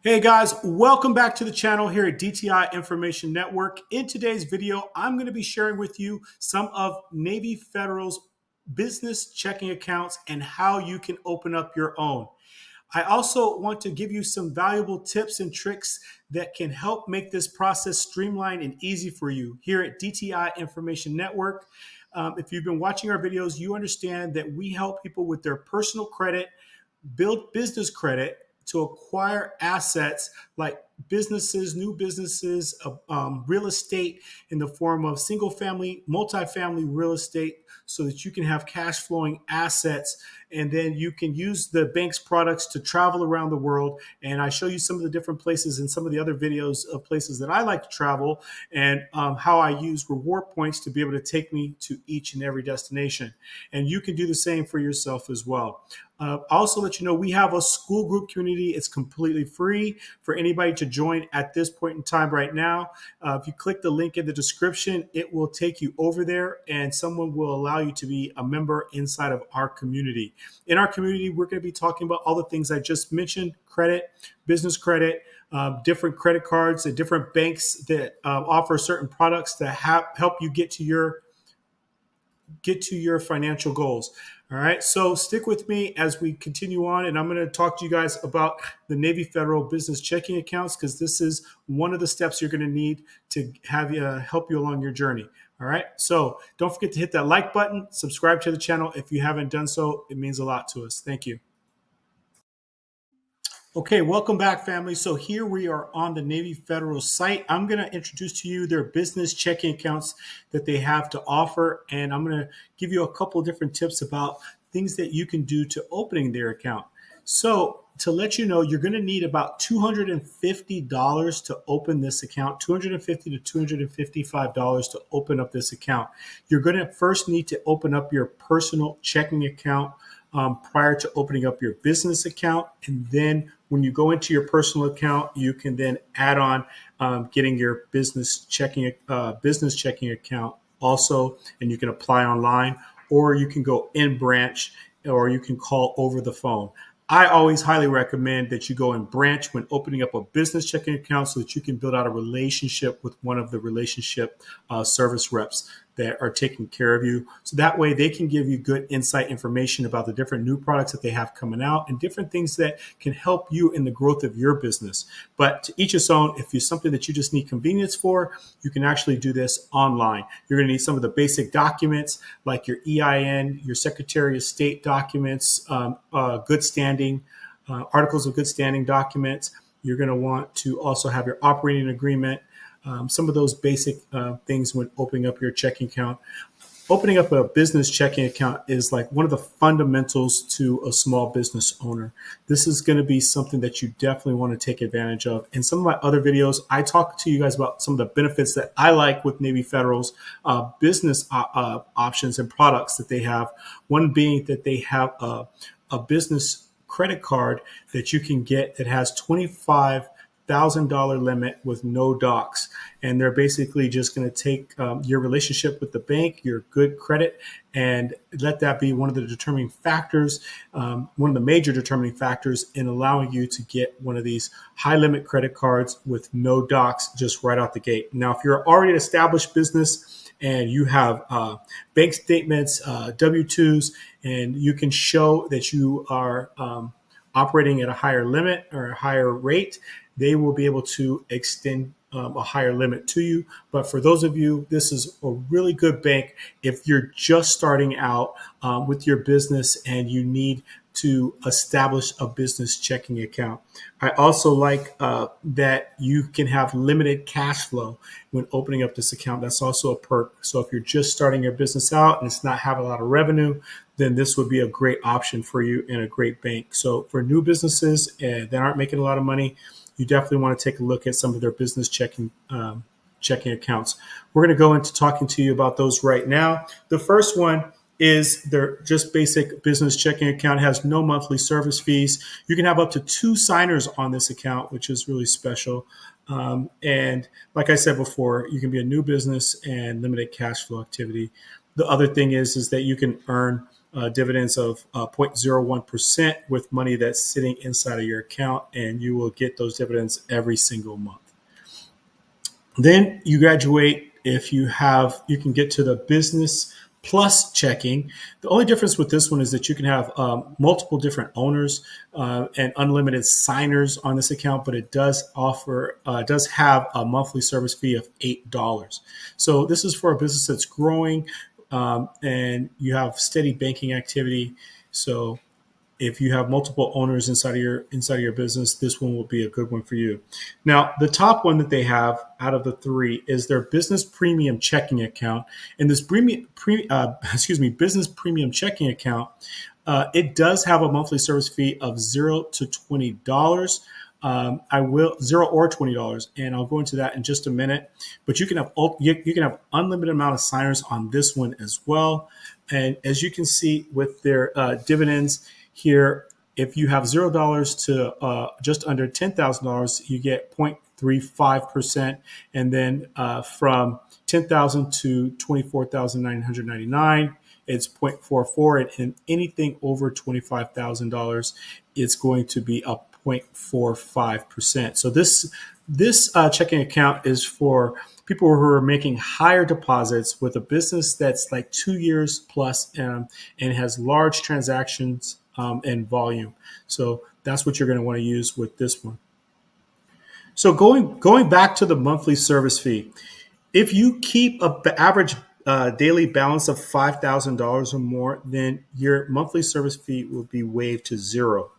Hey guys, welcome back to the channel here at DTI Information Network. In today's video, I'm going to be sharing with you some of Navy Federal's business checking accounts and how you can open up your own. I also want to give you some valuable tips and tricks that can help make this process streamlined and easy for you here at DTI Information Network. If you've been watching our videos, you understand that we help people with their personal credit, build business credit to acquire assets like businesses, new businesses, real estate in the form of single family, multifamily real estate so that you can have cash flowing assets. And then you can use the bank's products to travel around the world. And I show you some of the different places in some of the other videos of places that I like to travel and how I use reward points to be able to take me to each and every destination. And you can do the same for yourself as well. I'll also let you know we have a school group community. It's completely free for anybody to join at this point in time right now. If you click the link in the description, it will take you over there and someone will allow you to be a member inside of our community. In our community, we're going to be talking about all the things I just mentioned: credit, business credit, different credit cards and different banks that offer certain products that help you get to your financial goals. All right, so stick with me as we continue on, and I'm going to talk to you guys about the Navy Federal business checking accounts because this is one of the steps you're going to need to have help you along your journey. All right, so don't forget to hit that like button, subscribe to the channel if you haven't done so. It means a lot to us. Thank you. Okay, welcome back, family. So here we are on the Navy Federal site. I'm going to introduce to you their business checking accounts that they have to offer, and I'm going to give you a couple of different tips about things that you can do to opening their account. So to let you know, you're going to need about $250 to open this account, $250 to $255 to open up this account. You're going to first need to open up your personal checking account prior to opening up your business account. And then when you go into your personal account, you can then add on getting your business checking account also, and you can apply online, or you can go in branch, or you can call over the phone. I always highly recommend that you go in branch when opening up a business checking account so that you can build out a relationship with one of the relationship service reps that are taking care of you. So that way they can give you good insight information about the different new products that they have coming out and different things that can help you in the growth of your business. But to each its own, if it's something that you just need convenience for, you can actually do this online. You're going to need some of the basic documents like your EIN, your Secretary of State documents, good standing, articles of good standing documents. You're going to want to also have your operating agreement, some of those basic things when opening up your checking account. Opening up a business checking account is like one of the fundamentals to a small business owner. This is going to be something that you definitely want to take advantage of. In some of my other videos, I talk to you guys about some of the benefits that I like with Navy Federal's business options and products that they have. One being that they have a business credit card that you can get that has $25,000 limit with no docs. And they're basically just going to take your relationship with the bank, your good credit, and let that be one of the determining factors, one of the major determining factors in allowing you to get one of these high limit credit cards with no docs just right out the gate. Now, if you're already an established business and you have bank statements, W-2s, and you can show that you are operating at a higher limit or a higher rate, they will be able to extend a higher limit to you. But for those of you, this is a really good bank if you're just starting out with your business and you need to establish a business checking account. I also like that you can have limited cash flow when opening up this account. That's also a perk. So if you're just starting your business out and it's not having a lot of revenue, then this would be a great option for you in a great bank. So for new businesses that aren't making a lot of money, you definitely want to take a look at some of their business checking accounts. We're going to go into talking to you about those right now. The first one is their just basic business checking account. It has no monthly service fees. You can have up to 2 signers on this account, which is really special. And like I said before, you can be a new business and limited cash flow activity. The other thing is that you can earn dividends of 0.01% with money that's sitting inside of your account, and you will get those dividends every single month. Then you graduate. If you have, you can get to the business plus checking. The only difference with this one is that you can have multiple different owners and unlimited signers on this account, but it does offer, does have a monthly service fee of $8. So this is for a business that's growing and you have steady banking activity. So if you have multiple owners inside of your business, this one will be a good one for you. Now, the top one that they have out of the three is their business premium checking account. And this business premium checking account, it does have a monthly service fee of $0 to $20. I will $0 or $20, and I'll go into that in just a minute. But you can have unlimited amount of signers on this one as well. And as you can see with their dividends here, if you have $0 to just under $10,000, you get 0.35%, and then from $10,000 to $24,999, it's 0.44, and anything over $25,000, it's going to be a 0.45%. So this checking account is for people who are making higher deposits with a business that's like 2 years plus and has large transactions and volume. So that's what you're going to want to use with this one. So going back to the monthly service fee, if you keep an average daily balance of $5,000 or more, then your monthly service fee will be waived to $0.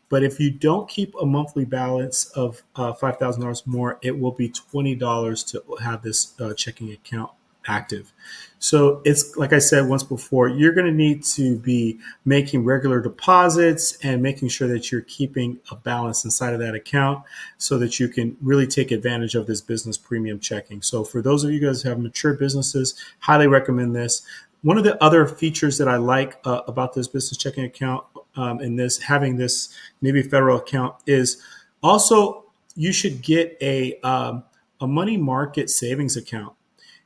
But if you don't keep a monthly balance of $5,000 more, it will be $20 to have this checking account active. So it's like I said once before, you're going to need to be making regular deposits and making sure that you're keeping a balance inside of that account so that you can really take advantage of this business premium checking. So for those of you guys who have mature businesses, highly recommend this. One of the other features that I like about this business checking account and having this Navy Federal account is also you should get a money market savings account.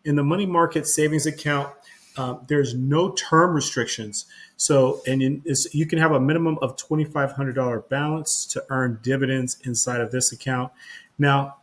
In the money market savings account, there's no term restrictions. So, you can have a minimum of $2,500 balance to earn dividends inside of this account. Now,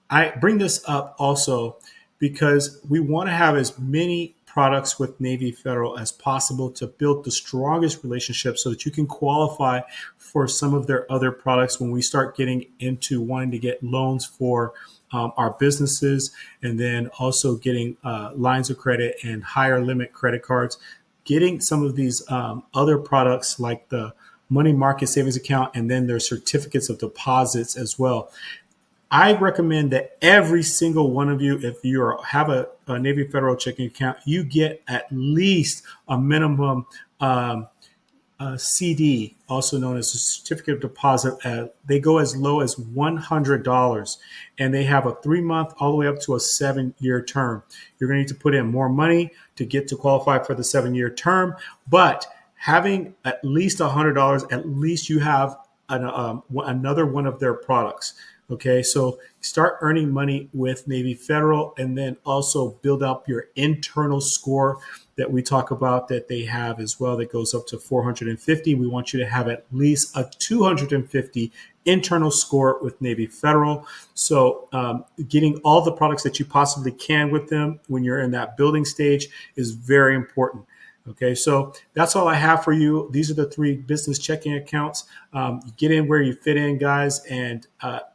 I bring this up also because we want to have as many products with Navy Federal as possible to build the strongest relationship so that you can qualify for some of their other products when we start getting into wanting to get loans for our businesses, and then also getting lines of credit and higher limit credit cards. Getting some of these other products like the money market savings account and then their certificates of deposits as well. I recommend that every single one of you, if you have a Navy Federal checking account, you get at least a minimum CD, also known as a certificate of deposit. They go as low as $100, and they have a 3-month all the way up to a 7-year term. You're going to need to put in more money to get to qualify for the 7-year term, but having at least $100, at least you have another one of their products. Okay, so start earning money with Navy Federal, and then also build up your internal score that we talk about that they have as well that goes up to 450. We want you to have at least a 250 internal score with Navy Federal. So getting all the products that you possibly can with them when you're in that building stage is very important. Okay, so that's all I have for you. These are the 3 business checking accounts. Get in where you fit in, guys, and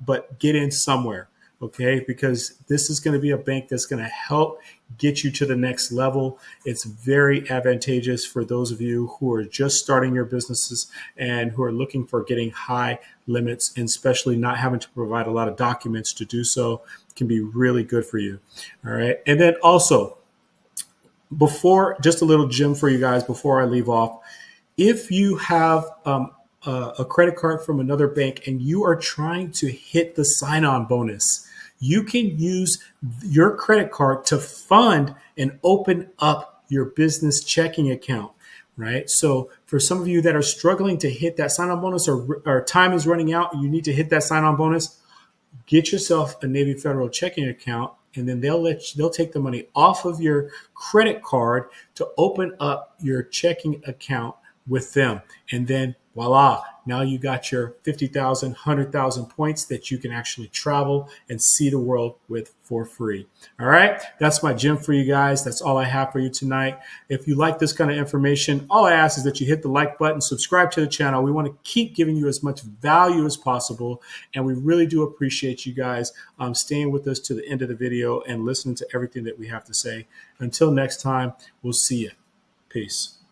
but get in somewhere, okay? Because this is going to be a bank that's going to help get you to the next level. It's very advantageous for those of you who are just starting your businesses and who are looking for getting high limits, and especially not having to provide a lot of documents to do so. It can be really good for you. All right, and then also, before, just a little gem for you guys before I leave off. If you have a credit card from another bank and you are trying to hit the sign-on bonus, you can use your credit card to fund and open up your business checking account, right? So for some of you that are struggling to hit that sign-on bonus, or time is running out, you need to hit that sign-on bonus, get yourself a Navy Federal checking account, and then they'll take the money off of your credit card to open up your checking account with them. And then voila, now you got your 50,000, 100,000 points that you can actually travel and see the world with for free. All right, that's my gem for you guys. That's all I have for you tonight. If you like this kind of information, all I ask is that you hit the like button, subscribe to the channel. We want to keep giving you as much value as possible. And we really do appreciate you guys staying with us to the end of the video and listening to everything that we have to say. Until next time, we'll see you. Peace.